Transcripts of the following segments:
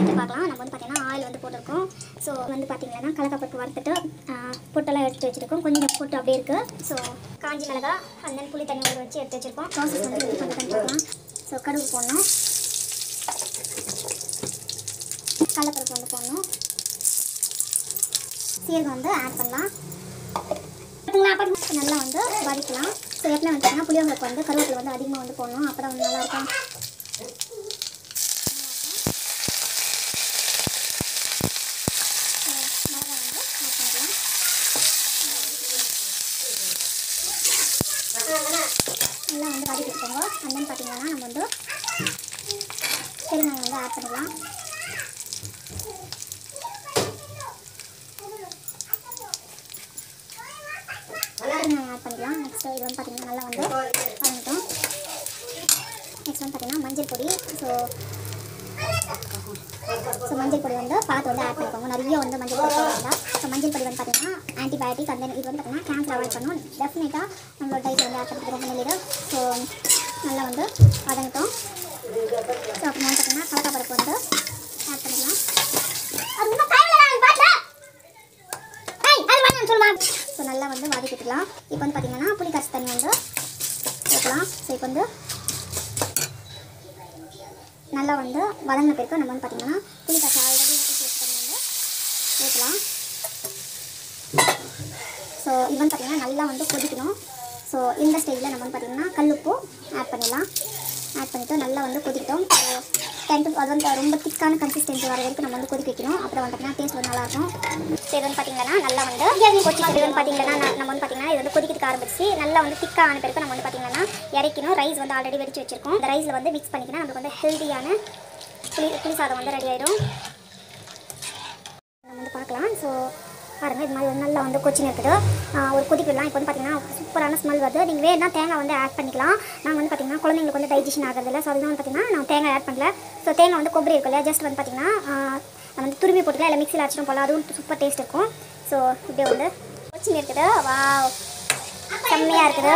எடுத்து பார்க்கலாம். நம்ம வந்து பார்த்தீங்கன்னா ஆயில் வந்து போட்டிருக்கோம். ஸோ வந்து பார்த்தீங்கன்னா கடலைப்பருப்பு வறுத்துட்டு பொட்டெல்லாம் எடுத்து வச்சுருக்கோம். கொஞ்சம் பொட்டு அப்படியே இருக்குது. ஸோ காஞ்சி மிளகா அந்த புளி தண்ணி ஊற வச்சு எடுத்து வச்சுருக்கோம். ப்ராசஸ் வந்து எப்படி பண்ணுறதுன்னு பார்க்கலாம். ஸோ கடுகு போடணும், கடலைப்பருப்பு வந்து போடணும், சீரகம் வந்து ஆட் பண்ணலாம், நல்லா வந்து வதக்கலாம். ஸோ எப்படின்னா வந்து பார்த்தீங்கன்னா புளியோகரைக்கு வந்து கருவேப்பிலை வந்து அதிகமாக வந்து போடணும். அப்போ தான் வந்து நல்லாயிருக்கும். மிளகா வந்து ஆட் பண்ணிக்கலாம். நல்லா வந்து வதக்கிட்டுக்கோங்க. அண்ட் பார்த்தீங்கன்னா நம்ம வந்து பெருங்காயம் வந்து ஆட் பண்ணிக்கலாம். ஆட் பண்ணிக்கலாம். நெக்ஸ்ட் இது வந்து பார்த்தீங்கன்னா நல்லா வந்து வதங்கட்டும். நெக்ஸ்ட் வந்து பார்த்தீங்கன்னா மஞ்சள் பொடி. ஸோ மஞ்சள் பொடி வந்து பார்த்து வந்து ஆட் பண்ணிக்கோங்க. நிறைய வந்து மஞ்சள் பொடி வேண்டாம். ஸோ மஞ்சள் பொடி வந்து பார்த்தீங்கன்னா ஆன்டிபயோட்டிக். அந்த இது வந்து பார்த்தீங்கன்னா கேன்சர் அவாய்ட் பண்ணணும். டெஃபினட்டாக நம்மளோட டயட் வந்து ஆட் பண்ணுறது ரொம்ப நல்லது. ஸோ நல்லா வந்து வதங்கட்டும். ஸோ அப்புறம் வந்து பார்த்தீங்கன்னா கடலைப்பருப்பு வந்து ஆட் பண்ணிக்கலாம். ஸோ நல்லா வந்து வதக்கிட்டுக்கலாம். இப்போ வந்து பார்த்தீங்கன்னா புளி கரைச்சி தண்ணி வந்து ஊற்றலாம். ஸோ இப்போ வந்து நல்லா வந்து வதங்கின பிறகு நம்ம வந்து பார்த்தீங்கன்னா புளி கரைச்சி ஆல்ரெடி தண்ணி வந்து ஊற்றலாம். ஸோ இது வந்து பார்த்தீங்கன்னா நல்லா வந்து கொதிக்கணும். ஸோ இந்த ஸ்டேஜில் நம்ம வந்து பார்த்தீங்கன்னா கல்லுப்பு ஆட் பண்ணிடலாம். ஆட் பண்ணிவிட்டு நல்லா வந்து கொதிக்கிட்டோம். ஸோ 10 to அது வந்து ரொம்ப திக்கான கன்சிஸ்டன்சி வர வரைக்கும் நம்ம வந்து கொதிக்க வைக்கணும். அப்புறம் வந்து பார்த்தீங்கன்னா டேஸ்ட் வந்து நல்லாயிருக்கும். ஸோ இது வந்து பார்த்தீங்கன்னா நல்லா வந்து கொதிக்கிட்டு வந்து பார்த்தீங்கன்னா நம்ம வந்து பார்த்தீங்கன்னா இது வந்து கொதிக்கிறதுக்கு ஆரம்பிச்சு நல்லா வந்து திக்காக ஆன பிறகு நம்ம வந்து பார்த்தீங்கன்னா இறக்கணும். ரைஸ் வந்து ஆல்ரெடி வெடிச்சு வச்சிருக்கோம். இந்த ரைஸில் வந்து மிக்ஸ் பண்ணிக்கினா நமக்கு வந்து ஹெல்த்தியான புளி சாதம் வந்து ரெடி ஆகிடும். நம்ம வந்து பார்க்கலாம். ஸோ பாருங்கள், இது மாதிரி வந்து நல்லா வந்து கொச்சின்னு இருக்குது. ஒரு கொதிக்கலாம். இப்போ வந்து பார்த்தீங்கன்னா சூப்பரான ஸ்மெல் வருது. நீங்கள் வேணும்னா தேங்காய் வந்து ஆட் பண்ணிக்கலாம். நாங்கள் வந்து பார்த்தீங்கன்னா குழந்தைங்களுக்கு வந்து டைஜஷன் ஆகிறதில்ல. ஸோ அதுதான் வந்து பார்த்தீங்கன்னா நான் தேங்காய் ஆட் பண்ணல. ஸோ தேங்காய் வந்து கொಬ್ಬರಿ இருக்கு இல்லையா, ஜஸ்ட் வந்து பார்த்தீங்கன்னா நம்ம வந்து துருவி போட்டுக்கலாம், இல்லை மிக்சியில் அடிச்சிடும் போல, அதுவும் சூப்பர் டேஸ்ட் இருக்கும். ஸோ இப்படியே வந்து கொச்சின்னு இருக்குது. வா செம்மையாக இருக்குது.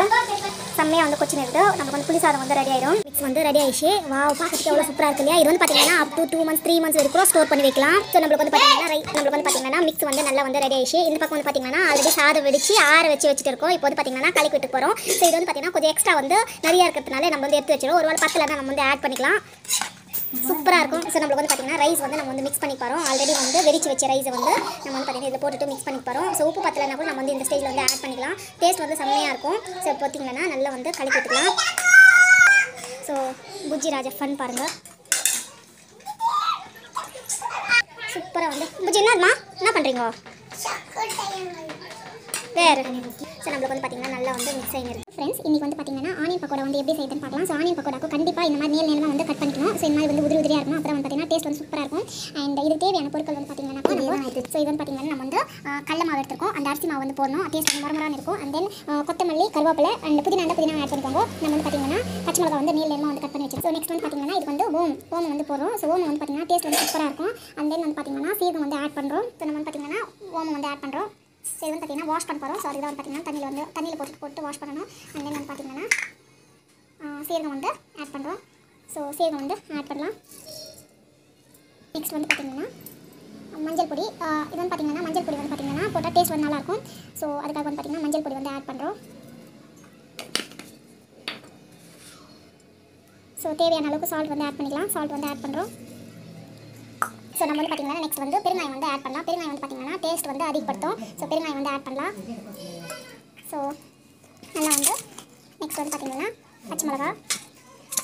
செம்மையாக வந்து கொச்சின்னு இருக்குது. நமக்கு வந்து புளி சாதம் வந்து ரெடி ஆகிடும். மிக்ஸ் வந்து ரெடி ஆகிடுச்சு. வா பார்க்கறதுக்கு எவ்வளோ சூப்பராக இருக்கு இல்லையா. இது வந்து பார்த்தீங்கன்னா அப் டு 2 months 3 months வரைக்கும் ஸ்டோர் பண்ணி வைக்கலாம். ஸோ நம்மளுக்கு வந்து பார்த்தீங்கன்னா மிக்ஸ் வந்து நல்லா வந்து ரெடி ஆகிடுச்சு. இந்த பக்கம் வந்து பார்த்தீங்கன்னா ஆல்ரெடி சாதம் வெடிச்சு ஆற வச்சுட்டு இருக்கோம். இப்போ வந்து பார்த்தீங்கன்னா கலக்கி விட்டு போகிறோம். ஸோ இது வந்து பார்த்தீங்கன்னா கொஞ்சம் எக்ஸ்ட்ரா வந்து நிறையா இருக்கிறதுனால நம்ம வந்து எடுத்து வச்சிடும். ஒரு வேளை பத்தலைன்னா நம்ம வந்து ஆட் பண்ணிக்கலாம். சூப்பராக இருக்கும். ஸோ நம்மளுக்கு வந்து பார்த்தீங்கன்னா ரைஸ் வந்து நம்ம வந்து மிக்ஸ் பண்ணி போகிறோம். ஆல்ரெடி வந்து வெடிச்சு வச்ச ரைஸை வந்து நம்ம வந்து பார்த்தீங்கன்னா இதில் போட்டுட்டு மிக்ஸ் பண்ணி போகிறோம். ஸோ உப்பு பத்தலைன்னா கூட நம்ம வந்து இந்த ஸ்டேஜில் வந்து ஆட் பண்ணிக்கலாம். டேஸ்ட் வந்து செம்மையாக இருக்கும். ஸோ பார்த்தீங்கன்னா நல்லா வந்து கலக்கி விட்டுக்கலாம். ஸோ புஜ்ஜி ராஜா ஃபன் பாருங்கள். சூப்பராக வந்து புஜ்ஜி என்னம்மா என்ன பண்ணுறீங்க வேறு. ஸோ நம்மளுக்கு வந்து பார்த்தீங்கன்னா நல்லா வந்து மிக்ஸ் ஆகிருக்கு. ஃப்ரெண்ட்ஸ் இன்றைக்கி வந்து பார்த்தீங்கன்னா ஆனியன் பக்கோடா வந்து எப்படி செய்யுதுன்னு பார்க்கலாம். ஸோ ஆனியன் பக்கோடாக்கு கண்டிப்பாக இந்த மாதிரி நீளமாக வந்து கட் பண்ணிக்கணும். ஸோ இந்த மாதிரி வந்து உதிரியாக இருக்கணும். அப்புறம் வந்து பார்த்தீங்கன்னா டேஸ்ட் வந்து சூப்பராக இருக்கும். அண்ட் இது தேவையான பொருட்கள் வந்து பார்த்தீங்கன்னா ஸோ இது வந்து பார்த்தீங்கன்னா நம்ம வந்து கடல மாவு எடுத்துருக்கோம். அந்த அரிசி மாவு வந்து போடணும். டேஸ்ட் வந்து மரமரான்னு இருக்கும். அண்ட் தென் கொத்தமல்லி, கருவேப்பிலை அண்ட் புதினா ஆட் பண்ணிக்கோங்க. நம்ம வந்து பார்த்தீங்கன்னா பச்சை மிளகா வந்து நீளமாக வந்து கட் பண்ணி வச்சிருக்கோம். ஸோ நெக்ஸ்ட் வந்து பார்த்தீங்கன்னா இது வந்து ஓமம் வந்து போடுறோம். ஸோ ஓமம் வந்து பார்த்தீங்கன்னா டேஸ்ட் வந்து சூப்பராக இருக்கும். அண்ட் தென் வந்து பார்த்தீங்கன்னா சீரகம் வந்து ஆட் பண்ணுறோம். ஸோ நம்ம வந்து பார்த்தீங்கன்னா ஓமம் வந்து ஆட் பண்ணுறோம். ஸோ இது வந்து பார்த்தீங்கன்னா வாஷ் பண்ண போகிறோம். ஸோ அதுதான் வந்து பார்த்தீங்கன்னா தண்ணியில் போட்டு வாஷ் பண்ணணும். அண்ட் தென் வந்து பார்த்தீங்கன்னா சீரகம் வந்து ஆட் பண்ணுறோம். ஸோ சீரகம் வந்து ஆட் பண்ணலாம். நெக்ஸ்ட் வந்து பார்த்தீங்கன்னா மஞ்சள் பொடி. இது வந்து பார்த்தீங்கன்னா மஞ்சள் பொடி வந்து பார்த்தீங்கன்னா போட்டால் டேஸ்ட் வந்து நல்லாயிருக்கும். ஸோ அதுக்காக வந்து பார்த்தீங்கன்னா மஞ்சள் பொடி வந்து ஆட் பண்ணுறோம். ஸோ தேவையான அளவுக்கு சால்ட் வந்து ஆட் பண்ணிக்கலாம். சால்ட் வந்து ஆட் பண்ணுறோம். ஸோ நம்ம வந்து பார்த்தீங்கன்னா நெக்ஸ்ட் வந்து பெருங்காயம் வந்து ஆட் பண்ணலாம். பெருங்காயம் வந்து பார்த்தீங்கன்னா டேஸ்ட் வந்து அதிகப்படுத்தும். ஸோ பெருங்காயம் வந்து ஆட் பண்ணலாம். ஸோ நல்லா வந்து நெக்ஸ்ட் வந்து பார்த்தீங்கன்னா பச்சை மிளகா,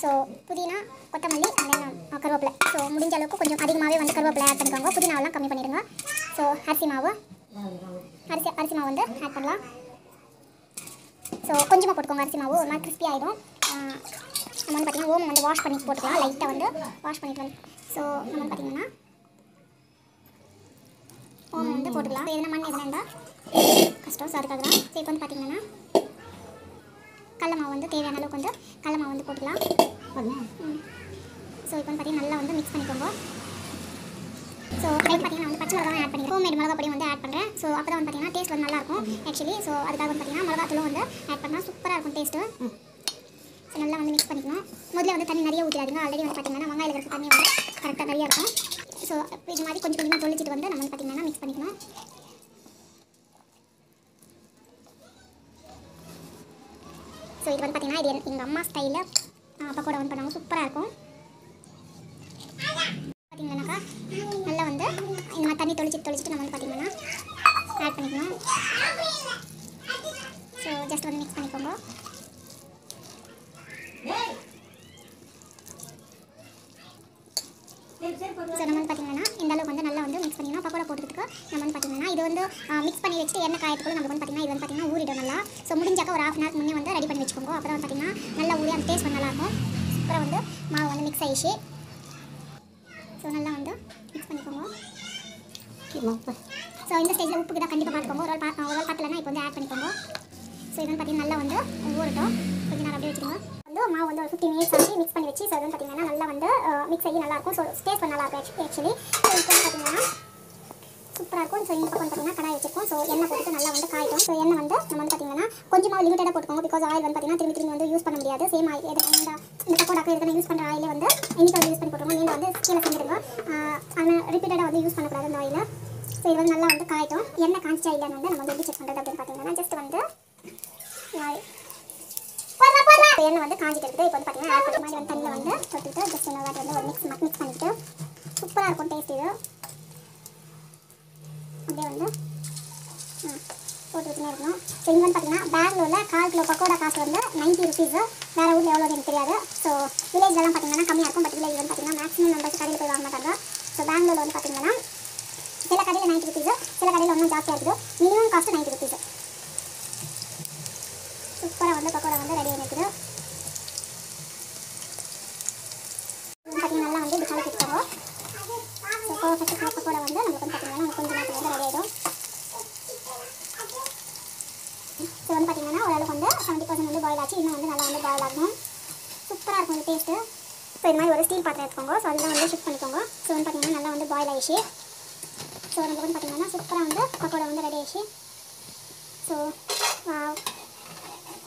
ஸோ புதினா, கொத்தமல்லி அண்ட் தென் கருவேப்பிலை. ஸோ முடிஞ்ச அளவுக்கு கொஞ்சம் அதிகமாகவே வந்து கருவேப்பிலை ஆட் பண்ணிக்கோங்க. புதினாவெல்லாம் கம்மி பண்ணிடுங்க. ஸோ அரிசி மாவு வந்து ஆட் பண்ணலாம். ஸோ கொஞ்சமாக போட்டுக்கோங்க. அரிசி மாவு ஒரு மாதிரி கிறிஸ்பி ஆகிடும். நம்ம வந்து பார்த்தீங்கன்னா ஓமம் வந்து வாஷ் பண்ணி போட்டுக்கலாம். லைட்டாக வந்து வாஷ் பண்ணிட்டு வந்து ஸோ நம்ம வந்து பார்த்தீங்கன்னா ஓமம் வந்து போட்டுக்கலாம். எதுனா மண் எதுனா கஷ்டம். ஸோ அதுக்காக தான். ஸோ இப்போ வந்து பார்த்தீங்கன்னா கடல மாவு வந்து தேவையான அளவுக்கு வந்து கடல மாவு வந்து போட்டுக்கலாம். ஸோ இப்போ வந்து பார்த்தீங்கன்னா நல்லா வந்து மிக்ஸ் பண்ணிக்கோங்க. ஸோ அதுக்கு பார்த்தீங்கன்னா வந்து பச்சை மிளகாவும் ஆட் பண்ணிக்கிறேன். ஹோம்மேட் மிளகா பொடியும் வந்து ஆட் பண்ணுறேன். ஸோ அப்போ தான் வந்து பார்த்தீங்கன்னா டேஸ்ட் வந்து நல்லாயிருக்கும் ஆக்சுவலி. ஸோ அதுக்காக வந்து பார்த்தீங்கன்னா மிளகாத்தூளும் வந்து ஆட் பண்ணால் சூப்பராக இருக்கும் டேஸ்ட்டு. ஸோ நல்லா வந்து மிக்ஸ் பண்ணிக்கணும். முதல்ல வந்து தண்ணி நிறைய ஊற்றிடாதீங்க. ஆல்ரெடி வந்து பார்த்தீங்கன்னா வெங்காயம் இருக்கிற தண்ணி வந்து கரெக்டாக நிறையா இருக்கும். ஸோ இது மாதிரி கொஞ்சம் கொஞ்சமாக தொளிச்சிட்டு வந்து நம்ம வந்து பார்த்திங்கன்னா மிக்ஸ் பண்ணிக்கணும். ஸோ இது வந்து பார்த்திங்கன்னா இது எங்கள் அம்மா ஸ்டைலில் பக்கோடா வந்து பண்ணுவாங்க, சூப்பராக இருக்கும். பார்த்திங்கன்னாக்கா நல்லா வந்து இந்த மாதிரி தண்ணி தொளிச்சிட்டு நம்ம வந்து பார்த்திங்கன்னா ஆட் பண்ணிக்கணும். ஸோ ஜஸ்ட் வந்து மிக்ஸ் பண்ணிக்கோங்க. ஸோ நம்ம வந்து பார்த்திங்கன்னா இந்த அளவுக்கு வந்து நல்லா வந்து மிக்ஸ் பண்ணிக்கணும். பக்கோடா போட்டுக்கிறதுக்கு நம்ம வந்து பார்த்திங்கன்னா இது வந்து மிக்ஸ் பண்ணி வச்சுட்டு எண்ணெய் காயத்துக்குள்ள நம்ம வந்து பார்த்திங்கன்னா இது வந்து பார்த்திங்கன்னா ஊறிடும் நல்லா. ஸோ முடிஞ்சாக்க ஒரு 1/2 hour முன்னே வந்து ரெடி பண்ணி வச்சுக்கோங்க. அப்புறம் வந்து பார்த்திங்கன்னா நல்லா ஊறி அந்த டேஸ்ட் நல்லாயிருக்கும். அப்புறம் வந்து மாவு வந்து மிக்ஸ் ஆகிடுச்சு. ஸோ நல்லா வந்து மிக்ஸ் பண்ணிக்கோங்க. ஸோ இந்த ஸ்டேஜில் உப்புக்கு தான் கண்டிப்பாக பார்த்துக்கோங்க. ஒரு நாள் பார்த்துலன்னா இப்போ வந்து ஆட் பண்ணிக்கோங்க. ஸோ இது வந்து பார்த்திங்கன்னா நல்லா வந்து ஊறட்டும். கொஞ்சம் நேரம் அப்படியே வச்சுக்கோங்க. வந்து மாவு வந்து ஒரு 15 minutes ஆச்சு மிக்ஸ் பண்ணி வச்சு. ஸோ அது வந்து பார்த்திங்கன்னா நல்லா வந்து மிக்ஸ் ஆகி நல்லாயிருக்கும். ஸோ டேஸ்ட் நல்லாயிருக்கும் ஆக்சுவலி. ஸோ இப்போ வந்து பார்த்திங்கன்னா சூப்பராக இருக்கும். ஸோ இந்த பக்கம் பார்த்திங்கன்னா கடாய் வச்சிருக்கோம். ஸோ எண்ணெய் போட்டு நல்லா வந்து காய்க்கும். ஸோ எண்ணெய் வந்து நம்ம வந்து பார்த்திங்கன்னா கொஞ்சமாக லிமிட்டடாக போட்டுக்கோங்க. பிகாஸ் ஆயில் வந்து பார்த்திங்கன்னா திரும்பி வந்து யூஸ் பண்ண முடியாது. சேம் ஆயில் இந்த பக்கோடாக்கு எதுக்கு யூஸ் பண்ணுற ஆயிலே வந்து இன்னைக்கு யூஸ் பண்ணி போட்டுருவோம். நீங்கள் வந்து கீழே செஞ்சுடுங்க. ஆனால் ரிப்பீட்டடாக வந்து யூஸ் பண்ணக்கூடாது அந்த ஆயிலை. ஸோ இது வந்து நல்லா வந்து காய்க்கும். எண்ணெய் காய்ச்சா இல்லைன்னு வந்து நம்ம வந்து எப்படி செக் பண்ணுறது அப்படின்னு பார்த்திங்கன்னா ஜஸ்ட் வந்து எண்ணெய் வந்து காஞ்சிட்டு இருக்குது. இப்போ வந்து பார்த்திங்கன்னா ஆட் பண்ணி மாதிரி வந்து தண்ணியில் வந்து தொட்டுட்டு ஜஸ்ட் என்ன வந்து ஒரு மிக்ஸ் பண்ணிவிட்டு சூப்பராக இருக்கும் டேஸ்ட். இது அப்படியே வந்து போட்டு வச்சுனே இருக்கணும். ஸோ இங்கே வந்து பார்த்திங்கன்னா பெங்களூரில் 1/4 கிலோ பக்கோடா காசு வந்து 90 rupees. வேறு ஊரில் எவ்வளோ எனக்கு தெரியாது. ஸோ வில்லேஜ்லாம் பார்த்திங்கன்னா கம்மியாக இருக்கும். பட் வில்லேஜ் வந்து பார்த்திங்கன்னா மேக்ஸிமம் மெம்பர்ஸ் கடையில் போய் வாங்க மாட்டாங்க. ஸோ பெங்களூரில் வந்து பார்த்திங்கன்னா சில கடையில் 90 rupees, சில கடையில் ஒன்றும் ஜாஸ்தியாக இருக்குது. Minimum cost 90 rupees. சூப்பராக வந்து பக்கோடா வந்து ரெடி ஆகிருக்குது. பார்த்திங்கன்னா நல்லா வந்து இப்படி கலக்கி வச்சுக்கோங்க. ஸோ பர்ஃபெக்டாக பக்கோடா வந்து நமக்கு வந்து பார்த்திங்கன்னா கொஞ்சம் நேரத்தில் வந்து ரெடி ஆகிடும். ஸோ வந்து பார்த்திங்கன்னா ஓரளவுக்கு வந்து 70% வந்து பாயில் ஆச்சு. இன்னும் வந்து நல்லா வந்து பாயில் ஆகணும். சூப்பராக இருக்கும் இந்த டேஸ்ட்டு. ஸோ இது மாதிரி ஒரு ஸ்டீல் பாத்திரம் எடுத்துக்கோங்க. ஸோ அதில் வந்து ஷிஃப்ட் பண்ணிக்கோங்க. ஸோ வந்து பார்த்திங்கன்னா நல்லா வந்து பாயில் ஆகிடுச்சு. ஸோ நமக்கு வந்து பார்த்திங்கன்னா சூப்பராக வந்து பக்கோடா வந்து ரெடி ஆகிடுச்சு. ஸோ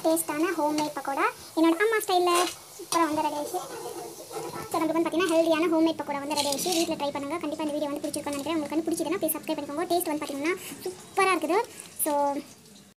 டேஸ்ட்டான ஹோம்மேட் பக்கோடா என்னோட அம்மா ஸ்டைலில் சூப்பராக வந்து ரெடி ஆகிடுச்சு. ஸோ நமக்கு வந்து பார்த்திங்கன்னா ஹெல்தியான ஹோம்மேட் பக்கோடா வந்து ரெடி ஆகிடுச்சு. வீட்டில் ட்ரை பண்ணுங்கள். கண்டிப்பாக இந்த வீடியோ வந்து பிடிச்சிருக்கோன்னு நினைக்கிறேன். உங்களுக்கு வந்து பிடிச்சதுன்னா ப்ளீஸ் சப்ஸ்கிரைப் பண்ணிக்கோங்க. டேஸ்ட் வந்து பார்த்திங்கன்னா சூப்பராக இருக்குது. ஸோ